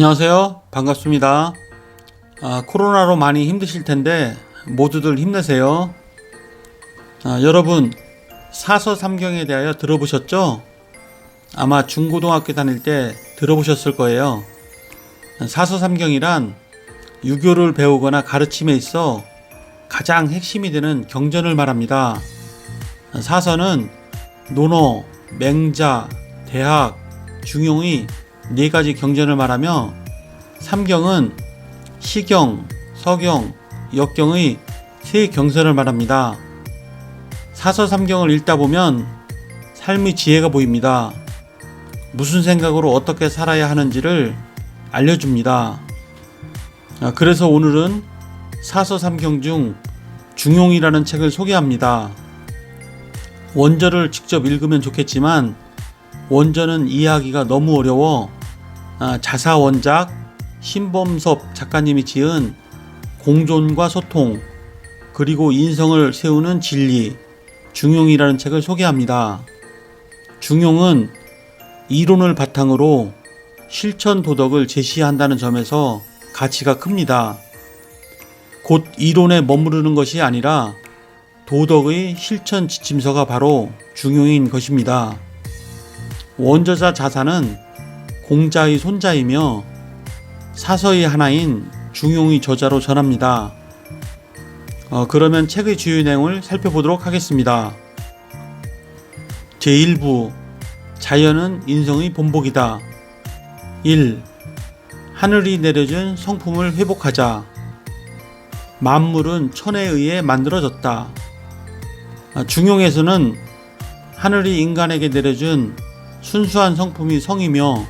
안녕하세요. 반갑습니다. 코로나로 많이 힘드실 텐데 모두들 힘내세요. 여러분, 사서삼경에 대하여 들어보셨죠? 아마 중고등학교 다닐 때 들어보셨을 거예요. 사서삼경이란 유교를 배우거나 가르침에 있어 가장 핵심이 되는 경전을 말합니다. 사서는 논어, 맹자, 대학, 중용의 네 가지 경전을 말하며 삼경은 시경, 서경, 역경의 세 경전을 말합니다. 사서삼경을 읽다 보면 삶의 지혜가 보입니다. 무슨 생각으로 어떻게 살아야 하는지를 알려줍니다. 그래서 오늘은 사서삼경 중 중용이라는 책을 소개합니다. 원저를 직접 읽으면 좋겠지만 원저는 이해하기가 너무 어려워 자사원작 신범섭 작가님이 지은 공존과 소통 그리고 인성을 세우는 진리 중용이라는 책을 소개합니다. 중용은 이론을 바탕으로 실천 도덕을 제시한다는 점에서 가치가 큽니다. 곧 이론에 머무르는 것이 아니라 도덕의 실천 지침서가 바로 중용인 것입니다. 원저자 자사는 공자의 손자이며 사서의 하나인 중용의 저자로 전합니다. 그러면 책의 주요 내용을 살펴보도록 하겠습니다. 제1부 자연은 인성의 본복이다. 1. 하늘이 내려준 성품을 회복하자. 만물은 천에 의해 만들어졌다. 중용에서는 하늘이 인간에게 내려준 순수한 성품이 성이며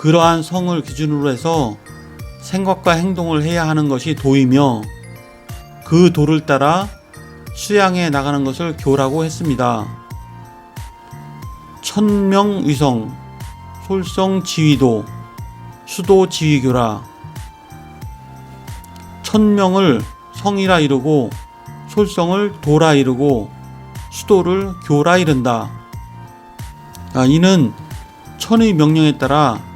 그러한 성을 기준으로 해서 생각과 행동을 해야 하는 것이 도이며 그 도를 따라 수양해 나가는 것을 교라고 했습니다. 천명위성, 솔성지휘도, 수도지휘교라. 천명을 성이라 이르고 솔성을 도라 이르고 수도를 교라 이른다. 이는 천의 명령에 따라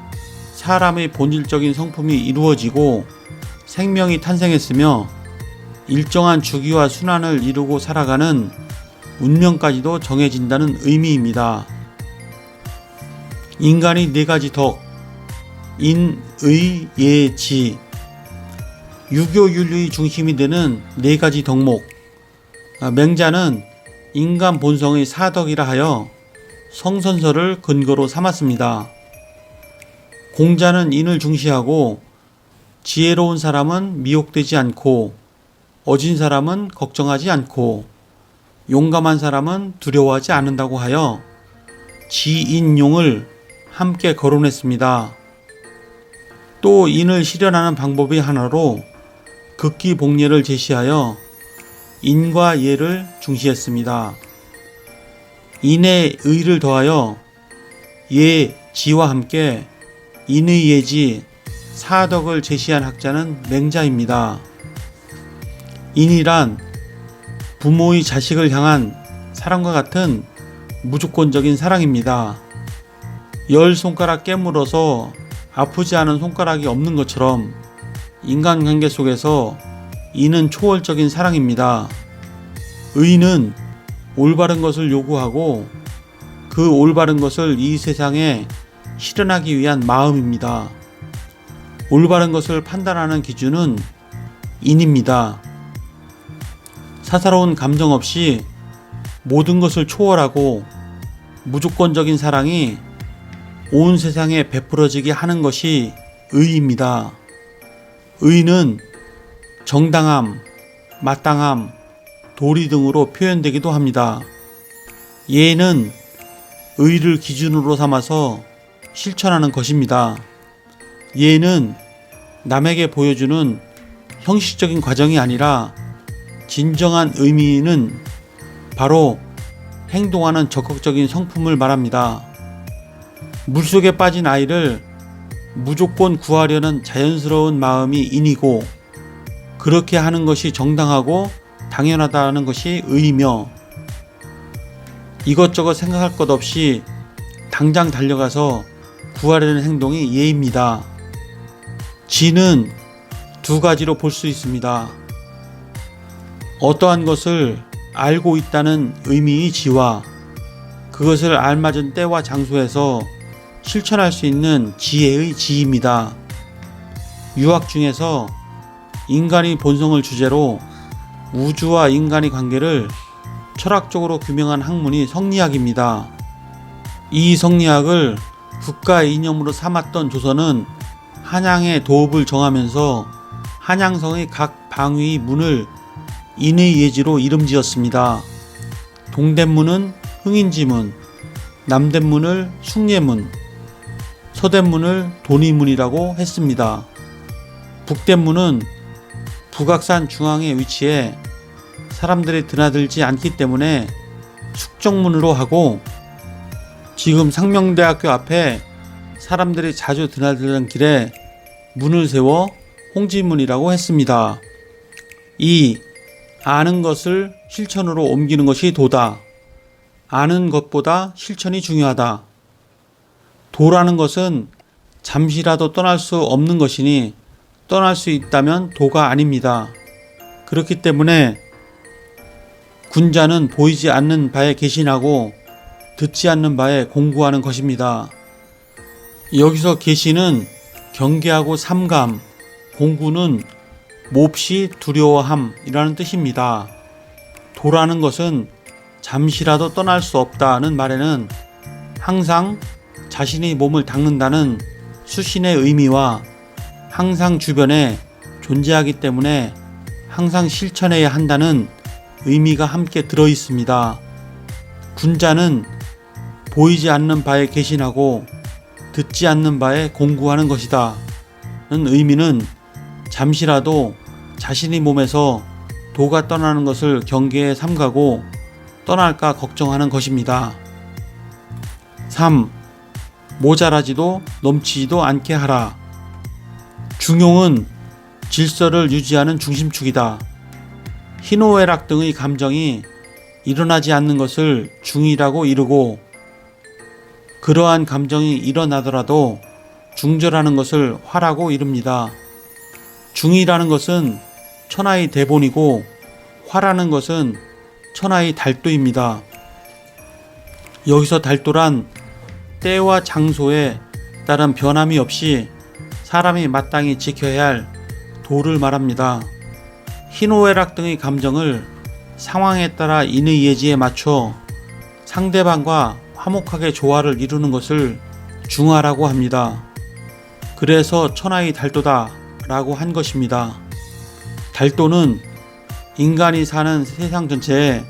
사람의 본질적인 성품이 이루어지고 생명이 탄생했으며 일정한 주기와 순환을 이루고 살아가는 운명까지도 정해진다는 의미입니다. 인간의 네 가지 덕, 인, 의, 예, 지, 유교윤리의 중심이 되는 네 가지 덕목. 맹자는 인간 본성의 사덕이라 하여 성선설을 근거로 삼았습니다. 공자는 인을 중시하고 지혜로운 사람은 미혹되지 않고 어진 사람은 걱정하지 않고 용감한 사람은 두려워하지 않는다고 하여 지인용을 함께 거론했습니다. 또 인을 실현하는 방법의 하나로 극기복례를 제시하여 인과 예를 중시했습니다. 인에 의를 더하여 예, 지와 함께 인의 예지, 사덕을 제시한 학자는 맹자입니다. 인이란 부모의 자식을 향한 사랑과 같은 무조건적인 사랑입니다. 10손가락 깨물어서 아프지 않은 손가락이 없는 것처럼 인간관계 속에서 인은 초월적인 사랑입니다. 의는 올바른 것을 요구하고 그 올바른 것을 이 세상에 실현하기 위한 마음입니다. 올바른 것을 판단하는 기준은 인입니다. 사사로운 감정 없이 모든 것을 초월하고 무조건적인 사랑이 온 세상에 베풀어지게 하는 것이 의입니다. 의는 정당함, 마땅함, 도리 등으로 표현되기도 합니다. 예는 의를 기준으로 삼아서 실천하는 것입니다. 예는 남에게 보여주는 형식적인 과정이 아니라 진정한 의미는 바로 행동하는 적극적인 성품을 말합니다. 물속에 빠진 아이를 무조건 구하려는 자연스러운 마음이 인이고 그렇게 하는 것이 정당하고 당연하다는 것이 의이며 이것저것 생각할 것 없이 당장 달려가서 구하려는 행동이 예입니다. 지는 두 가지로 볼 수 있습니다. 어떠한 것을 알고 있다는 의미의 지와 그것을 알맞은 때와 장소에서 실천할 수 있는 지혜의 지입니다. 유학 중에서 인간의 본성을 주제로 우주와 인간의 관계를 철학적으로 규명한 학문이 성리학입니다. 이 성리학을 국가 이념으로 삼았던 조선은 한양의 도읍을 정하면서 한양성의 각 방위의 문을 인의 예지로 이름 지었습니다. 동대문은 흥인지문, 남대문을 숭례문, 서대문을 돈이문이라고 했습니다. 북대문은 북악산 중앙에 위치해 사람들이 드나들지 않기 때문에 숙정문으로 하고, 지금 상명대학교 앞에 사람들이 자주 드나드는 길에 문을 세워 홍지문이라고 했습니다. 이 아는 것을 실천으로 옮기는 것이 도다. 아는 것보다 실천이 중요하다. 도라는 것은 잠시라도 떠날 수 없는 것이니 떠날 수 있다면 도가 아닙니다. 그렇기 때문에 군자는 보이지 않는 바에 개신하고 듣지 않는 바에 공구하는 것입니다. 여기서 개신은 경계하고 삼감, 공구는 몹시 두려워함이라는 뜻입니다. 도라는 것은 잠시라도 떠날 수 없다는 말에는 항상 자신의 몸을 닦는다는 수신의 의미와 항상 주변에 존재하기 때문에 항상 실천해야 한다는 의미가 함께 들어 있습니다. 군자는 보이지 않는 바에 개신하고 듣지 않는 바에 공구하는 것이다 는 의미는 잠시라도 자신의 몸에서 도가 떠나는 것을 경계에 삼가고 떠날까 걱정하는 것입니다. 3. 모자라지도 넘치지도 않게 하라. 중용은 질서를 유지하는 중심축이다. 희노애락 등의 감정이 일어나지 않는 것을 중이라고 이르고, 그러한 감정이 일어나더라도 중절하는 것을 화라고 이릅니다. 중이라는 것은 천하의 대본이고 화라는 것은 천하의 달도입니다. 여기서 달도란 때와 장소에 따른 변함이 없이 사람이 마땅히 지켜야 할 도를 말합니다. 희노애락 등의 감정을 상황에 따라 인의 예지에 맞춰 상대방과 화목하게 조화를 이루는 것을 중화라고 합니다. 그래서 천하의 달도다 라고 한 것입니다. 달도는 인간이 사는 세상 전체에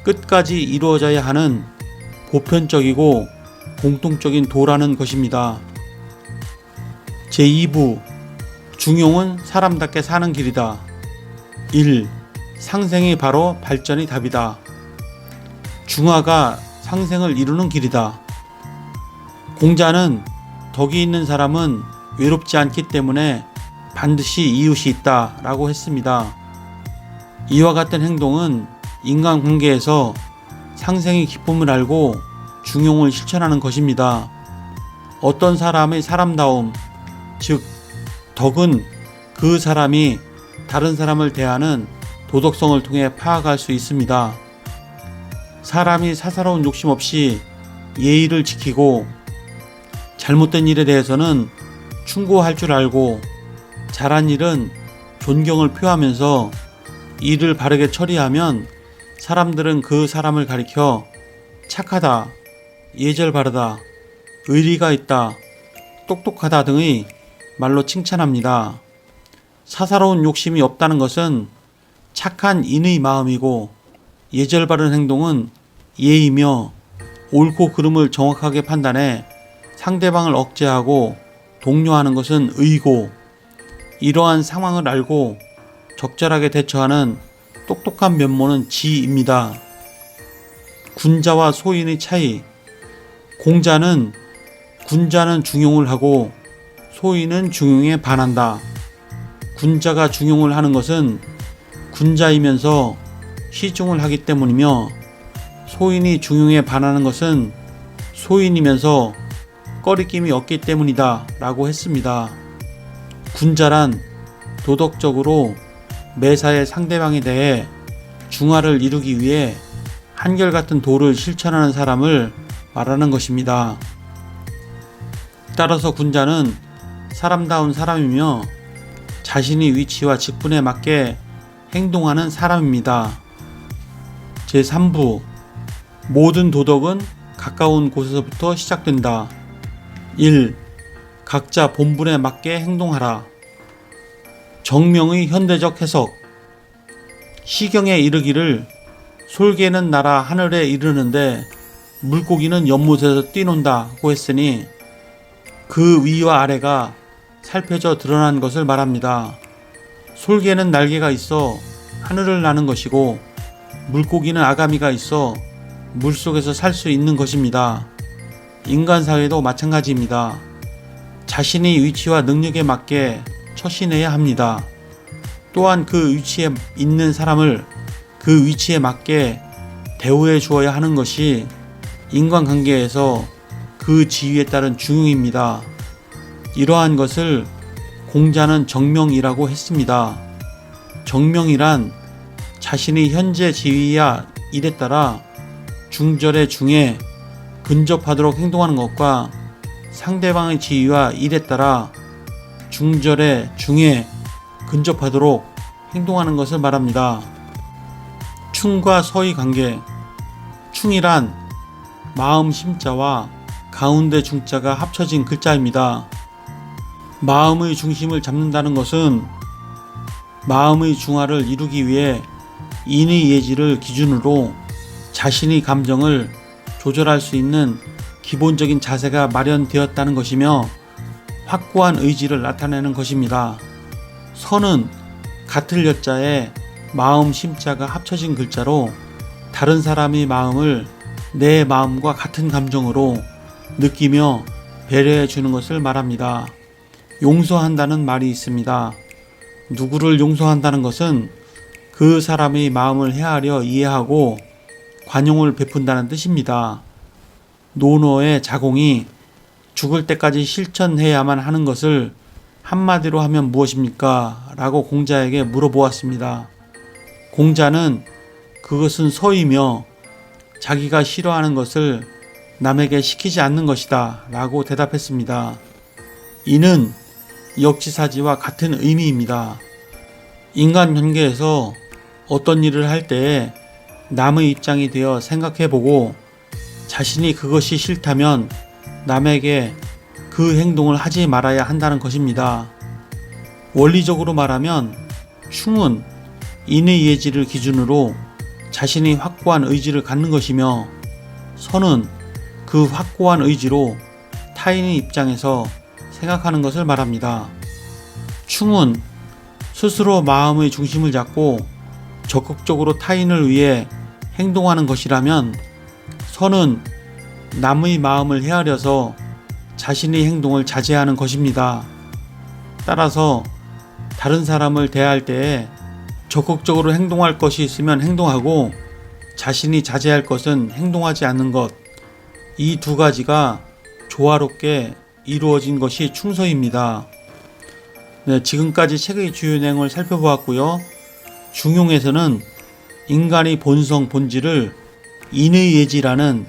끝까지 이루어져야 하는 보편적이고 공통적인 도라는 것입니다. 제2부 중용은 사람답게 사는 길이다. 1. 상생이 바로 발전의 답이다. 중화가 상생을 이루는 길이다. 공자는 덕이 있는 사람은 외롭지 않기 때문에 반드시 이웃이 있다 라고 했습니다. 이와 같은 행동은 인간관계에서 상생의 기쁨을 알고 중용을 실천하는 것입니다. 어떤 사람의 사람다움, 즉 덕은 그 사람이 다른 사람을 대하는 도덕성을 통해 파악할 수 있습니다. 사람이 사사로운 욕심 없이 예의를 지키고 잘못된 일에 대해서는 충고할 줄 알고 잘한 일은 존경을 표하면서 일을 바르게 처리하면 사람들은 그 사람을 가리켜 착하다, 예절 바르다, 의리가 있다, 똑똑하다 등의 말로 칭찬합니다. 사사로운 욕심이 없다는 것은 착한 인의 마음이고, 예절 바른 행동은 예이며 옳고 그름을 정확하게 판단해 상대방을 억제하고 독려하는 것은 의고, 이러한 상황을 알고 적절하게 대처하는 똑똑한 면모는 지입니다. 군자와 소인의 차이. 군자는 중용을 하고 소인은 중용에 반한다. 군자가 중용을 하는 것은 군자이면서 시중을 하기 때문이며, 소인이 중용에 반하는 것은 소인이면서 꺼리낌이 없기 때문이다 라고 했습니다. 군자란 도덕적으로 매사에 상대방에 대해 중화를 이루기 위해 한결같은 도를 실천하는 사람을 말하는 것입니다. 따라서 군자는 사람다운 사람이며 자신의 위치와 직분에 맞게 행동하는 사람입니다. 제3부 모든 도덕은 가까운 곳에서부터 시작된다. 1. 각자 본분에 맞게 행동하라. 정명의 현대적 해석. 시경에 이르기를 솔개는 날아 하늘에 이르는데 물고기는 연못에서 뛰논다고 했으니 그 위와 아래가 살펴져 드러난 것을 말합니다. 솔개는 날개가 있어 하늘을 나는 것이고 물고기는 아가미가 있어 물속에서 살 수 있는 것입니다. 인간 사회도 마찬가지입니다. 자신의 위치와 능력에 맞게 처신해야 합니다. 또한 그 위치에 있는 사람을 그 위치에 맞게 대우해 주어야 하는 것이 인간관계에서 그 지위에 따른 중용입니다. 이러한 것을 공자는 정명이라고 했습니다. 정명이란 자신의 현재 지위와 일에 따라 중절의 중에 근접하도록 행동하는 것과 상대방의 지위와 일에 따라 중절의 중에 근접하도록 행동하는 것을 말합니다. 충과 서의 관계. 충이란 마음 심자와 가운데 중자가 합쳐진 글자입니다. 마음의 중심을 잡는다는 것은 마음의 중화를 이루기 위해 인의 예지를 기준으로 자신의 감정을 조절할 수 있는 기본적인 자세가 마련되었다는 것이며 확고한 의지를 나타내는 것입니다. 선은 같을 여자에 마음 심자가 합쳐진 글자로 다른 사람의 마음을 내 마음과 같은 감정으로 느끼며 배려해 주는 것을 말합니다. 용서한다는 말이 있습니다. 누구를 용서한다는 것은 그 사람의 마음을 헤아려 이해하고 관용을 베푼다는 뜻입니다. 노노의 자공이 죽을 때까지 실천해야만 하는 것을 한마디로 하면 무엇입니까? 라고 공자에게 물어보았습니다. 공자는 그것은 서이며 자기가 싫어하는 것을 남에게 시키지 않는 것이다 라고 대답했습니다. 이는 역지사지와 같은 의미입니다. 인간관계에서 어떤 일을 할 때에 남의 입장이 되어 생각해보고 자신이 그것이 싫다면 남에게 그 행동을 하지 말아야 한다는 것입니다. 원리적으로 말하면 충은 인의 예지를 기준으로 자신이 확고한 의지를 갖는 것이며 선은 그 확고한 의지로 타인의 입장에서 생각하는 것을 말합니다. 충은 스스로 마음의 중심을 잡고 적극적으로 타인을 위해 행동하는 것이라면 선은 남의 마음을 헤아려서 자신의 행동을 자제하는 것입니다. 따라서 다른 사람을 대할 때에 적극적으로 행동할 것이 있으면 행동하고 자신이 자제할 것은 행동하지 않는 것, 이 두 가지가 조화롭게 이루어진 것이 충서입니다. 네, 지금까지 책의 주요 내용을 살펴보았고요. 중용에서는 인간의 본성, 본질을 인의 예지라는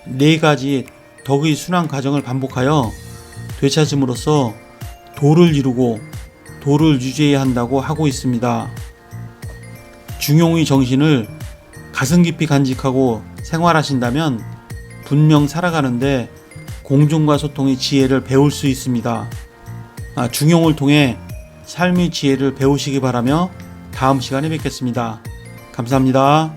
네 가지 덕의 순환 과정을 반복하여 되찾음으로써 도를 이루고 도를 유지해야 한다고 하고 있습니다. 중용의 정신을 가슴 깊이 간직하고 생활하신다면 분명 살아가는데 공존과 소통의 지혜를 배울 수 있습니다. 중용을 통해 삶의 지혜를 배우시기 바라며 다음 시간에 뵙겠습니다. 감사합니다.